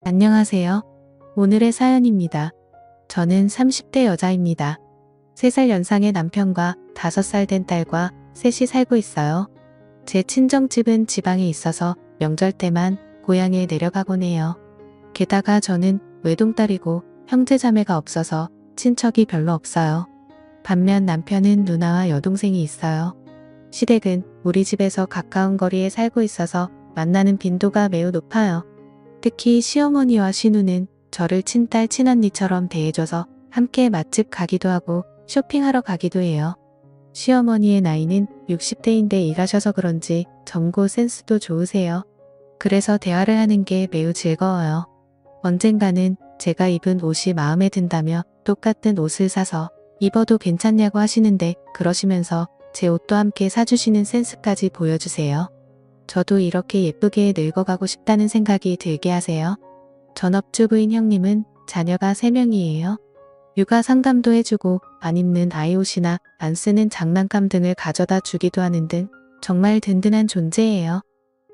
안녕하세요. 오늘의 사연입니다. 저는 30대 여자입니다. 3살 연상의 남편과 5살 된 딸과 셋이 살고 있어요. 제 친정집은 지방에 있어서 명절 때만 고향에 내려가곤 해요. 게다가 저는 외동딸이고 형제자매가 없어서 친척이 별로 없어요. 반면 남편은 누나와 여동생이 있어요. 시댁은 우리 집에서 가까운 거리에 살고 있어서 만나는 빈도가 매우 높아요. 특히 시어머니와 시누는 저를 친딸 친언니처럼 대해줘서 함께 맛집 가기도 하고 쇼핑하러 가기도 해요. 시어머니의 나이는 60대인데 일하셔서 그런지 점고 센스도 좋으세요. 그래서 대화를 하는 게 매우 즐거워요. 언젠가는 제가 입은 옷이 마음에 든다며 똑같은 옷을 사서 입어도 괜찮냐고 하시는데 그러시면서 제 옷도 함께 사주시는 센스까지 보여주세요. 저도 이렇게 예쁘게 늙어가고 싶다는 생각이 들게 하세요. 전업주부인 형님은 자녀가 3명이에요. 육아 상담도 해주고 안 입는 아이 옷이나 안 쓰는 장난감 등을 가져다 주기도 하는 등 정말 든든한 존재예요.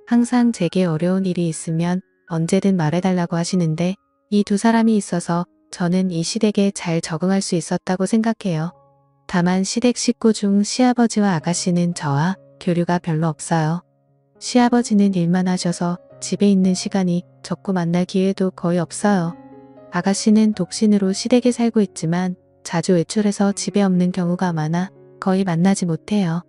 항상 제게 어려운 일이 있으면 언제든 말해달라고 하시는데 이 두 사람이 있어서 저는 이 시댁에 잘 적응할 수 있었다고 생각해요. 다만 시댁 식구 중 시아버지와 아가씨는 저와 교류가 별로 없어요. 시아버지는 일만 하셔서 집에 있는 시간이 적고 만날 기회도 거의 없어요. 아가씨는 독신으로 시댁에 살고 있지만 자주 외출해서 집에 없는 경우가 많아 거의 만나지 못해요.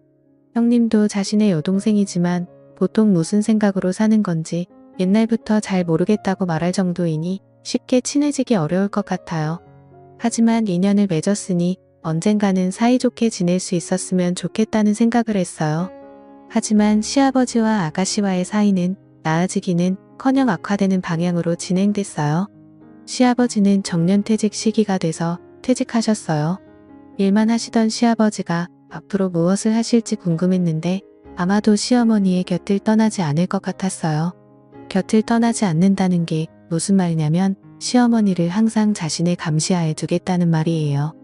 형님도 자신의 여동생이지만 보통 무슨 생각으로 사는 건지 옛날부터 잘 모르겠다고 말할 정도이니 쉽게 친해지기 어려울 것 같아요. 하지만 인연을 맺었으니 언젠가는 사이좋게 지낼 수 있었으면 좋겠다는 생각을 했어요. 하지만 시아버지와 아가씨와의 사이는 나아지기는 커녕 악화되는 방향으로 진행됐어요. 시아버지는 정년퇴직 시기가 돼서 퇴직하셨어요. 일만 하시던 시아버지가 앞으로 무엇을 하실지 궁금했는데 아마도 시어머니의 곁을 떠나지 않을 것 같았어요. 곁을 떠나지 않는다는 게 무슨 말이냐면 시어머니를 항상 자신의 감시하에 두겠다는 말이에요.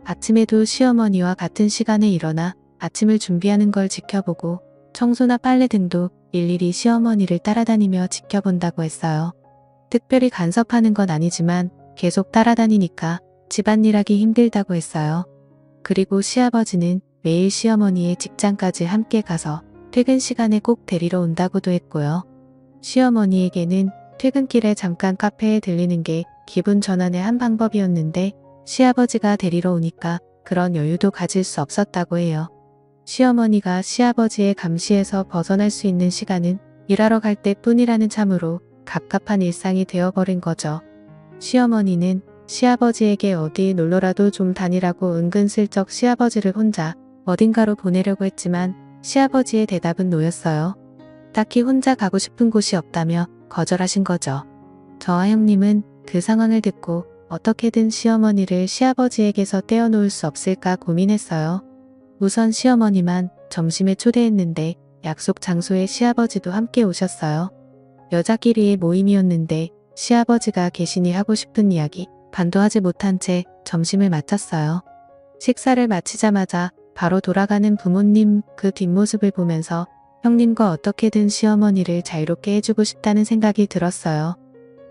아침에도 시어머니와 같은 시간에 일어나 아침을 준비하는 걸 지켜보고 청소나 빨래 등도 일일이 시어머니를 따라다니며 지켜본다고 했어요. 특별히 간섭하는 건 아니지만 계속 따라다니니까 집안일하기 힘들다고 했어요. 그리고 시아버지는 매일 시어머니의 직장까지 함께 가서 퇴근 시간에 꼭 데리러 온다고도 했고요. 시어머니에게는 퇴근길에 잠깐 카페에 들리는 게 기분 전환의 한 방법이었는데 시아버지가 데리러 오니까 그런 여유도 가질 수 없었다고 해요. 시어머니가 시아버지의 감시에서 벗어날 수 있는 시간은 일하러 갈 때뿐이라는 참으로 갑갑한 일상이 되어버린 거죠. 시어머니는 시아버지에게 어디 놀러라도 좀 다니라고 은근슬쩍 시아버지를 혼자 어딘가로 보내려고 했지만 시아버지의 대답은 노였어요. 딱히 혼자 가고 싶은 곳이 없다며 거절하신 거죠. 저와 형님은 그 상황을 듣고 어떻게든 시어머니를 시아버지에게서 떼어놓을 수 없을까 고민했어요. 우선 시어머니만 점심에 초대했는데 약속 장소에 시아버지도 함께 오셨어요. 여자끼리의 모임이었는데 시아버지가 계시니 하고 싶은 이야기 반도 하지 못한 채 점심을 마쳤어요. 식사를 마치자마자 바로 돌아가는 부모님 그 뒷모습을 보면서 형님과 어떻게든 시어머니를 자유롭게 해주고 싶다는 생각이 들었어요.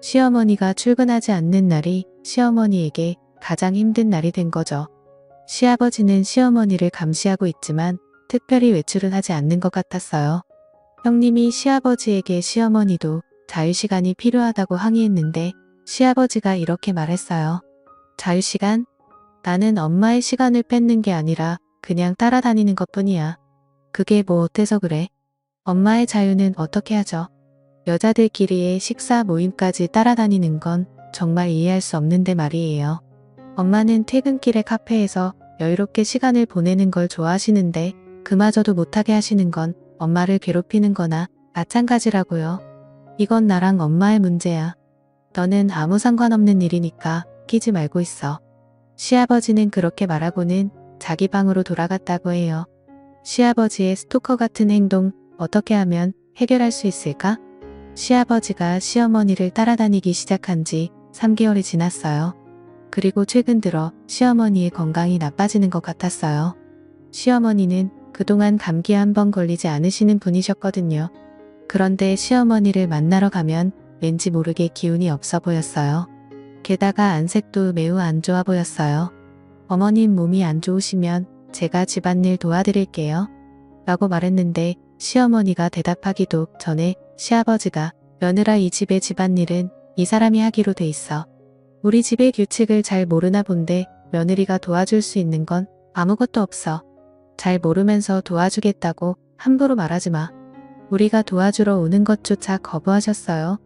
시어머니가 출근하지 않는 날이 시어머니에게 가장 힘든 날이 된 거죠. 시아버지는 시어머니를 감시하고 있지만 특별히 외출은 하지 않는 것 같았어요. 형님이 시아버지에게 시어머니도 자유시간이 필요하다고 항의했는데 시아버지가 이렇게 말했어요. 자유시간? 나는 엄마의 시간을 뺏는 게 아니라 그냥 따라다니는 것뿐이야. 그게 뭐 어때서 그래? 엄마의 자유는 어떻게 하죠? 여자들끼리의 식사 모임까지 따라다니는 건 정말 이해할 수 없는데 말이에요. 엄마는 퇴근길에 카페에서 여유롭게 시간을 보내는 걸 좋아하시는데 그마저도 못하게 하시는 건 엄마를 괴롭히는 거나 마찬가지라고요. 이건 나랑 엄마의 문제야. 너는 아무 상관없는 일이니까 끼지 말고 있어. 시아버지는 그렇게 말하고는 자기 방으로 돌아갔다고 해요. 시아버지의 스토커 같은 행동 어떻게 하면 해결할 수 있을까? 시아버지가 시어머니를 따라다니기 시작한 지 3개월이 지났어요. 그리고 최근 들어 시어머니의 건강이 나빠지는 것 같았어요. 시어머니는 그동안 감기에 한 번 걸리지 않으시는 분이셨거든요. 그런데 시어머니를 만나러 가면 왠지 모르게 기운이 없어 보였어요. 게다가 안색도 매우 안 좋아 보였어요. 어머님 몸이 안 좋으시면 제가 집안일 도와드릴게요. 라고 말했는데 시어머니가 대답하기도 전에 시아버지가 며느라 이 집의 집안일은 이 사람이 하기로 돼 있어. 우리 집의 규칙을 잘 모르나 본데 며느리가 도와줄 수 있는 건 아무것도 없어. 잘 모르면서 도와주겠다고 함부로 말하지 마. 우리가 도와주러 오는 것조차 거부하셨어요.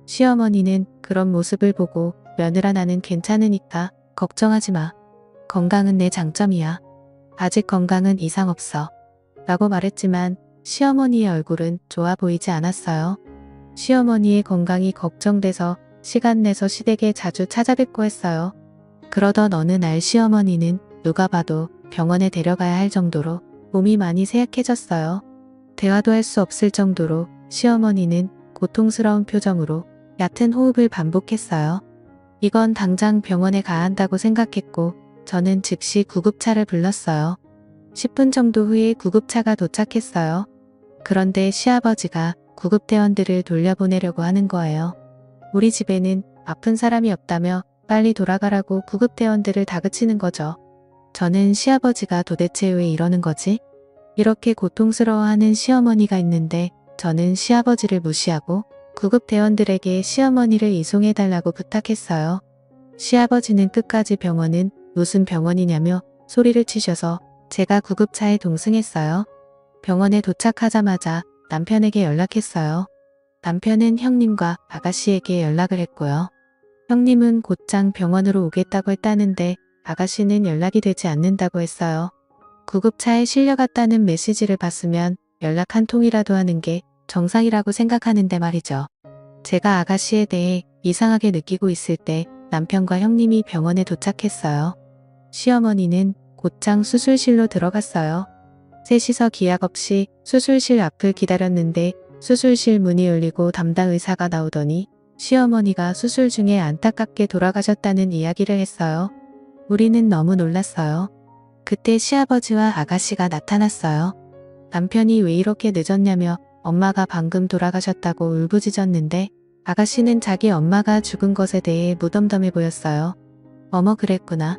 시어머니는 그런 모습을 보고 며느라 나는 괜찮으니까 걱정하지 마. 건강은 내 장점이야. 아직 건강은 이상 없어. 라고 말했지만 시어머니의 얼굴은 좋아 보이지 않았어요. 시어머니의 건강이 걱정돼서 시간 내서 시댁에 자주 찾아뵙고 했어요. 그러던 어느 날 시어머니는 누가 봐도 병원에 데려가야 할 정도로 몸이 많이 쇠약해졌어요. 대화도 할 수 없을 정도로 시어머니는 고통스러운 표정으로 얕은 호흡을 반복했어요. 이건 당장 병원에 가야 한다고 생각했고 저는 즉시 구급차를 불렀어요. 10분 정도 후에 구급차가 도착했어요. 그런데 시아버지가 구급대원들을 돌려보내려고 하는 거예요. 우리 집에는 아픈 사람이 없다며 빨리 돌아가라고 구급대원들을 다그치는 거죠. 저는 시아버지가 도대체 왜 이러는 거지? 이렇게 고통스러워하는 시어머니가 있는데 저는 시아버지를 무시하고 구급대원들에게 시어머니를 이송해달라고 부탁했어요. 시아버지는 끝까지 병원은 무슨 병원이냐며 소리를 치셔서 제가 구급차에 동승했어요. 병원에 도착하자마자 남편에게 연락했어요. 남편은 형님과 아가씨에게 연락을 했고요. 형님은 곧장 병원으로 오겠다고 했다는데 아가씨는 연락이 되지 않는다고 했어요. 구급차에 실려갔다는 메시지를 봤으면 연락 한 통이라도 하는 게 정상이라고 생각하는데 말이죠. 제가 아가씨에 대해 이상하게 느끼고 있을 때 남편과 형님이 병원에 도착했어요. 시어머니는 곧장 수술실로 들어갔어요. 셋이서 기약 없이 수술실 앞을 기다렸는데 수술실 문이 열리고 담당 의사가 나오더니 시어머니가 수술 중에 안타깝게 돌아가셨다는 이야기를 했어요. 우리는 너무 놀랐어요. 그때 시아버지와 아가씨가 나타났어요. 남편이 왜 이렇게 늦었냐며 엄마가 방금 돌아가셨다고 울부짖었는데 아가씨는 자기 엄마가 죽은 것에 대해 무덤덤해 보였어요. 어머 그랬구나.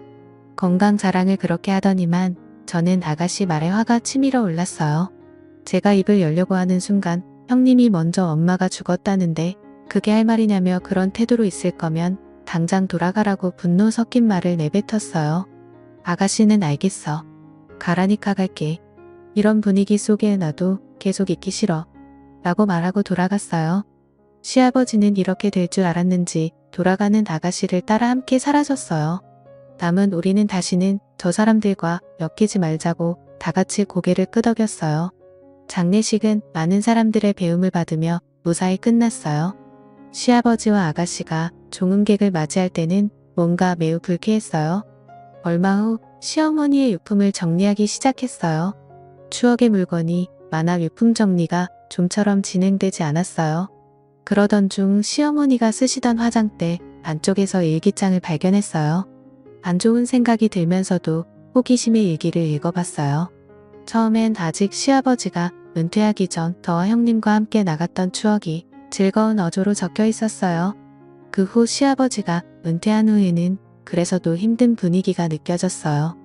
건강 자랑을 그렇게 하더니만 저는 아가씨 말에 화가 치밀어 올랐어요. 제가 입을 열려고 하는 순간 형님이 먼저 엄마가 죽었다는데 그게 할 말이냐며 그런 태도로 있을 거면 당장 돌아가라고 분노 섞인 말을 내뱉었어요. 아가씨는 알겠어. 가라니까 갈게. 이런 분위기 속에 나도 계속 있기 싫어. 라고 말하고 돌아갔어요. 시아버지는 이렇게 될 줄 알았는지 돌아가는 아가씨를 따라 함께 사라졌어요. 남은 우리는 다시는 저 사람들과 엮이지 말자고 다 같이 고개를 끄덕였어요. 장례식은 많은 사람들의 배움을 받으며 무사히 끝났어요. 시아버지와 아가씨가 종음객을 맞이할 때는 뭔가 매우 불쾌했어요. 얼마 후 시어머니의 유품을 정리하기 시작했어요. 추억의 물건이 많아 유품 정리가 좀처럼 진행되지 않았어요. 그러던 중 시어머니가 쓰시던 화장대 안쪽에서 일기장을 발견했어요. 안 좋은 생각이 들면서도 호기심의 일기를 읽어봤어요. 처음엔 아직 시아버지가 은퇴하기 전 저와 형님과 함께 나갔던 추억이 즐거운 어조로 적혀 있었어요. 그 후 시아버지가 은퇴한 후에는 그래서도 힘든 분위기가 느껴졌어요.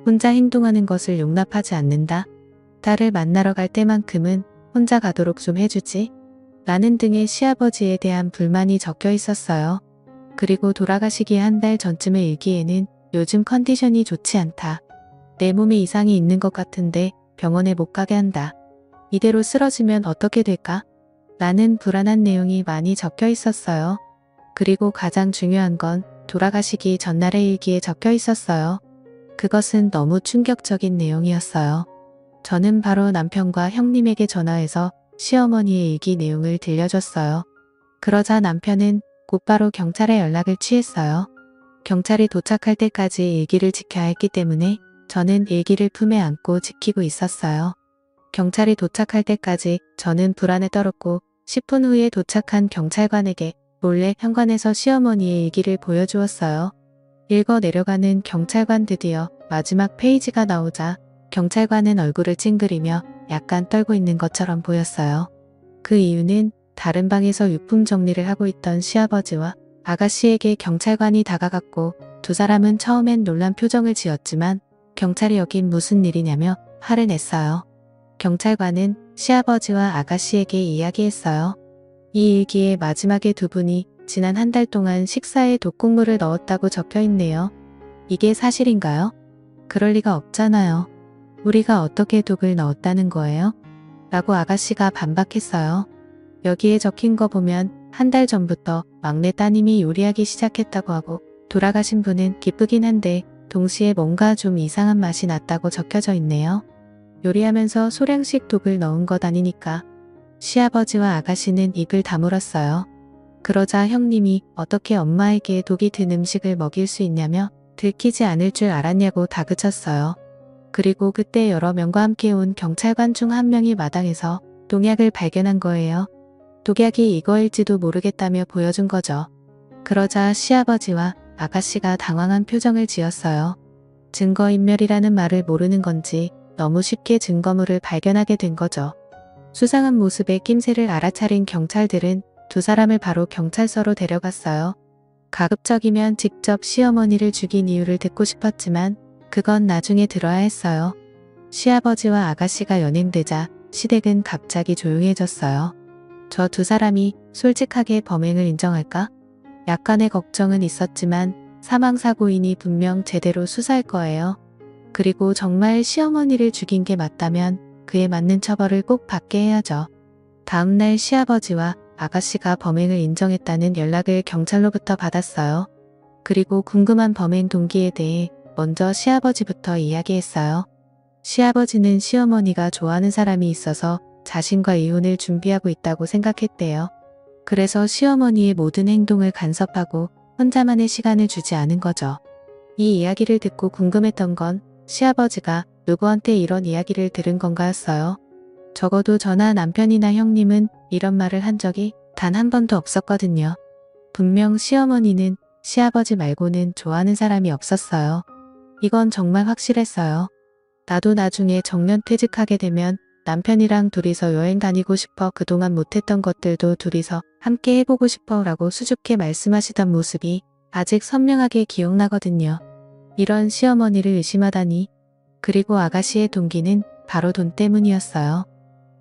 혼자 행동하는 것을 용납하지 않는다. 딸을 만나러 갈 때만큼은 혼자 가도록 좀 해주지. 라는 등의 시아버지에 대한 불만이 적혀 있었어요. 그리고 돌아가시기 한 달 전쯤의 일기에는 요즘 컨디션이 좋지 않다. 내 몸에 이상이 있는 것 같은데 병원에 못 가게 한다. 이대로 쓰러지면 어떻게 될까? 라는 불안한 내용이 많이 적혀 있었어요. 그리고 가장 중요한 건 돌아가시기 전날의 일기에 적혀 있었어요. 그것은 너무 충격적인 내용이었어요. 저는 바로 남편과 형님에게 전화해서 시어머니의 일기 내용을 들려줬어요. 그러자 남편은 곧바로 경찰에 연락을 취했어요. 경찰이 도착할 때까지 일기를 지켜야 했기 때문에 저는 일기를 품에 안고 지키고 있었어요. 경찰이 도착할 때까지 저는 불안에 떨었고 10분 후에 도착한 경찰관에게 몰래 현관에서 시어머니의 일기를 보여주었어요. 읽어 내려가는 경찰관 드디어 마지막 페이지가 나오자 경찰관은 얼굴을 찡그리며 약간 떨고 있는 것처럼 보였어요. 그 이유는 다른 방에서 유품 정리를 하고 있던 시아버지와 아가씨에게 경찰관이 다가갔고 두 사람은 처음엔 놀란 표정을 지었지만 경찰이 여긴 무슨 일이냐며 화를 냈어요. 경찰관은 시아버지와 아가씨에게 이야기했어요. 이 일기에 마지막에 두 분이 지난 한 달 동안 식사에 독국물을 넣었다고 적혀 있네요. 이게 사실인가요? 그럴 리가 없잖아요. 우리가 어떻게 독을 넣었다는 거예요? 라고 아가씨가 반박했어요. 여기에 적힌 거 보면 한 달 전부터 막내 따님이 요리하기 시작했다고 하고 돌아가신 분은 기쁘긴 한데 동시에 뭔가 좀 이상한 맛이 났다고 적혀져 있네요. 요리하면서 소량씩 독을 넣은 것 아니니까. 시아버지와 아가씨는 입을 다물었어요. 그러자 형님이 어떻게 엄마에게 독이 든 음식을 먹일 수 있냐며 들키지 않을 줄 알았냐고 다그쳤어요. 그리고 그때 여러 명과 함께 온 경찰관 중 한 명이 마당에서 농약을 발견한 거예요. 독약이 이거일지도 모르겠다며 보여준 거죠. 그러자 시아버지와 아가씨가 당황한 표정을 지었어요. 증거인멸이라는 말을 모르는 건지 너무 쉽게 증거물을 발견하게 된 거죠. 수상한 모습의 낌새를 알아차린 경찰들은 두 사람을 바로 경찰서로 데려갔어요. 가급적이면 직접 시어머니를 죽인 이유를 듣고 싶었지만 그건 나중에 들어야 했어요. 시아버지와 아가씨가 연행되자 시댁은 갑자기 조용해졌어요. 저 두 사람이 솔직하게 범행을 인정할까? 약간의 걱정은 있었지만 사망사고이니 분명 제대로 수사할 거예요. 그리고 정말 시어머니를 죽인 게 맞다면 그에 맞는 처벌을 꼭 받게 해야죠. 다음날 시아버지와 아가씨가 범행을 인정했다는 연락을 경찰로부터 받았어요. 그리고 궁금한 범행 동기에 대해 먼저 시아버지부터 이야기했어요. 시아버지는 시어머니가 좋아하는 사람이 있어서 자신과 이혼을 준비하고 있다고 생각했대요. 그래서 시어머니의 모든 행동을 간섭하고 혼자만의 시간을 주지 않은 거죠. 이 이야기를 듣고 궁금했던 건 시아버지가 누구한테 이런 이야기를 들은 건가였어요. 적어도 저나 남편이나 형님은 이런 말을 한 적이 단 한 번도 없었거든요. 분명 시어머니는 시아버지 말고는 좋아하는 사람이 없었어요. 이건 정말 확실했어요. 나도 나중에 정년퇴직하게 되면 남편이랑 둘이서 여행 다니고 싶어, 그동안 못했던 것들도 둘이서 함께 해보고 싶어 라고 수줍게 말씀하시던 모습이 아직 선명하게 기억나거든요. 이런 시어머니를 의심하다니. 그리고 아가씨의 동기는 바로 돈 때문이었어요.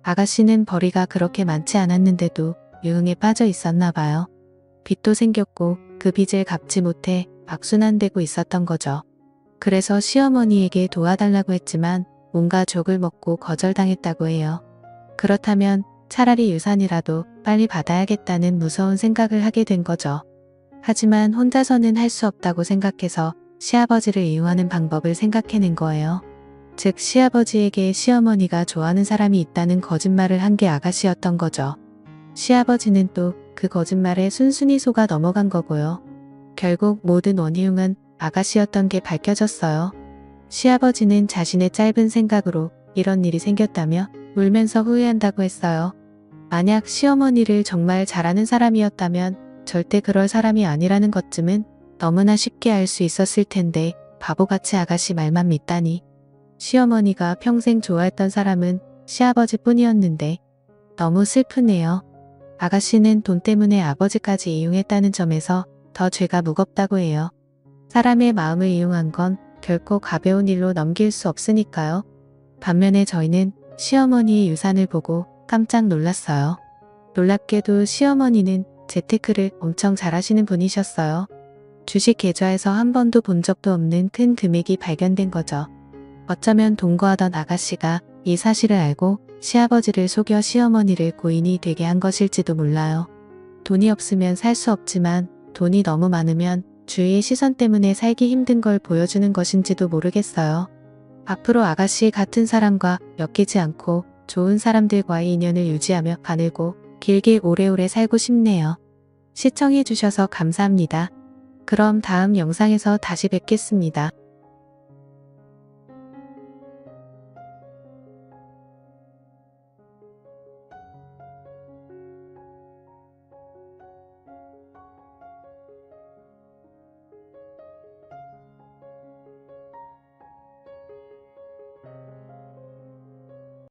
아가씨는 벌이가 그렇게 많지 않았는데도 유흥에 빠져 있었나 봐요. 빚도 생겼고 그 빚을 갚지 못해 악순환되고 있었던 거죠. 그래서 시어머니에게 도와달라고 했지만 뭔가 족을 먹고 거절당했다고 해요. 그렇다면 차라리 유산이라도 빨리 받아야겠다는 무서운 생각을 하게 된 거죠. 하지만 혼자서는 할 수 없다고 생각해서 시아버지를 이용하는 방법을 생각해낸 거예요. 즉 시아버지에게 시어머니가 좋아하는 사람이 있다는 거짓말을 한 게 아가씨였던 거죠. 시아버지는 또 그 거짓말에 순순히 속아 넘어간 거고요. 결국 모든 원흉은 아가씨였던 게 밝혀졌어요. 시아버지는 자신의 짧은 생각으로 이런 일이 생겼다며 울면서 후회한다고 했어요. 만약 시어머니를 정말 잘하는 사람이었다면 절대 그럴 사람이 아니라는 것쯤은 너무나 쉽게 알 수 있었을 텐데 바보같이 아가씨 말만 믿다니. 시어머니가 평생 좋아했던 사람은 시아버지 뿐이었는데 너무 슬프네요. 아가씨는 돈 때문에 아버지까지 이용했다는 점에서 더 죄가 무겁다고 해요. 사람의 마음을 이용한 건 결코 가벼운 일로 넘길 수 없으니까요. 반면에 저희는 시어머니의 유산을 보고 깜짝 놀랐어요. 놀랍게도 시어머니는 재테크를 엄청 잘하시는 분이셨어요. 주식 계좌에서 한 번도 본 적도 없는 큰 금액이 발견된 거죠. 어쩌면 동거하던 아가씨가 이 사실을 알고 시아버지를 속여 시어머니를 고인이 되게 한 것일지도 몰라요. 돈이 없으면 살 수 없지만 돈이 너무 많으면 주위의 시선 때문에 살기 힘든 걸 보여주는 것인지도 모르겠어요. 앞으로 아가씨 같은 사람과 엮이지 않고 좋은 사람들과의 인연을 유지하며 가늘고 길게 오래오래 살고 싶네요. 시청해주셔서 감사합니다. 그럼 다음 영상에서 다시 뵙겠습니다.